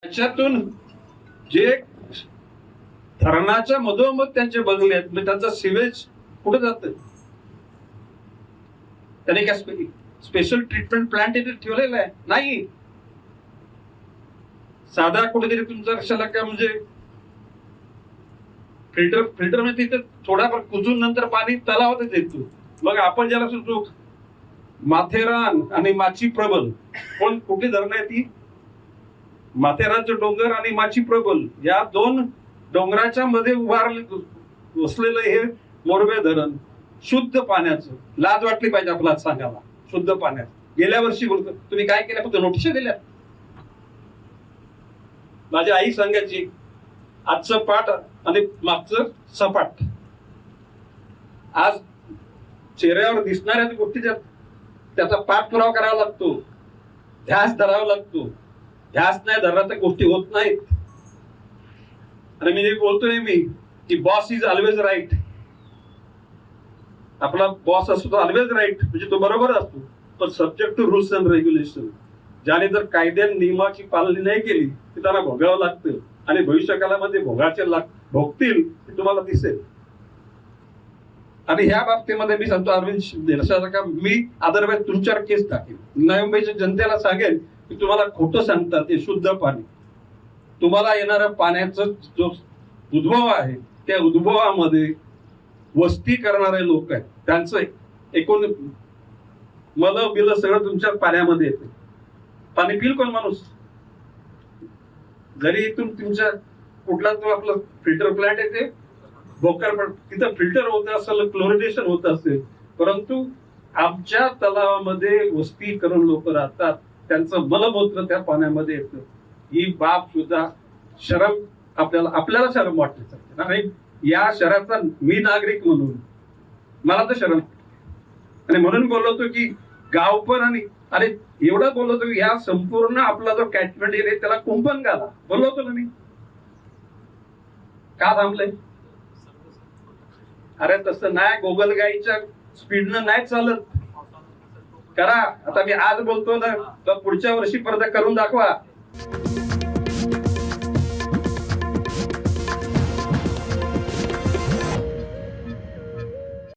त्याच्यातून जे धरणाच्या मधोमध त्यांचे बंगले आहेत, म्हणजे त्यांचा सिवेज कुठे जात, त्याने काय स्पेशल ट्रीटमेंट प्लांट इथे ठेवलेला आहे? नाही. साधा कुठेतरी तुमचा कशाला काय म्हणजे फिल्टर म्हणजे तिथे थोडाफार कुजून नंतर पाणी तलावातच येतो. मग आपण ज्याला सुचतो माथेरान आणि माची प्रबल, कोण कुठली धरणं आहे ती? माथेरानचे डोंगर आणि माची प्रबल या दोन डोंगराच्या मध्ये उभारले वसलेलं हे मोरबे धरण शुद्ध पाण्याचं. लाज वाटली पाहिजे आपल्याला सांगायला. शुद्ध पाण्यात गेल्या वर्षी बोलतो तुम्ही काय केलं, फक्त नोटिसा दिल्या. माझी आई सांगायची आजचं पाठ आणि मागचं सपाट. आज चेहऱ्यावर दिसणाऱ्या गोष्टीच्या त्याचा पाठपुरावा करावा लागतो, ध्यास धरावा लागतो. ध्यास नाही धरला तर गोष्टी होत नाहीत. आणि मी बोलतोय मी की बॉस इज ऑलवेज राईट. आपला बॉस असतो तो ऑलवेज राईट, म्हणजे तो बरोबर असतो. पण subject to rules and regulation. ज्याने जर कायद्या नियमाची पालनी नाही केली तर त्यांना भोगावं लागतं. आणि भविष्यकाळामध्ये भोगाचे भोगतील हे तुम्हाला दिसेल. आणि ह्या बाबतीमध्ये मी सांगतो अरविंद शिंदे का मी अदरवाईज तुमच्यावर केस टाकेल. नवी मुंबईच्या जनतेला सांगेल की तुम्हाला खोटं सांगतात. ते शुद्ध पाणी, तुम्हाला येणाऱ्या पाण्याचा जो उद्भव आहे त्या उद्भवामध्ये वस्ती करणारे लोक आहेत, त्यांचं एकूण मल बिल सगळं तुमच्या पाण्यामध्ये येते. पाणी पिल कोण माणूस? जरी इथून तुमच्या कुठला तो आपला फिल्टर प्लांट आहे ते भोकर, पण तिथं फिल्टर होत असेल, क्लोरिनेशन होत असेल, परंतु आमच्या तलावामध्ये वस्ती करून लोक राहतात, त्यांचं मलमूत्र त्या पाण्यामध्ये येतं. ही बाब सुद्धा शरम आपल्याला शरम वाटते. आणि या शहराचा मी नागरिक म्हणून मला तर शरम. आणि म्हणून बोललो होतो की गाव पण आणि एवढं बोललो होतो की या संपूर्ण आपला जो कॅचमेंट एरिया त्याला कुंपण घाला बोललो होतो ना मी. का थांबलंय? अरे तसं नाही, गोगलगाईच्या स्पीडनं नाही चालत. करा. आता मी आज बोलतो ना तर पुढच्या वर्षी परत करून दाखवा.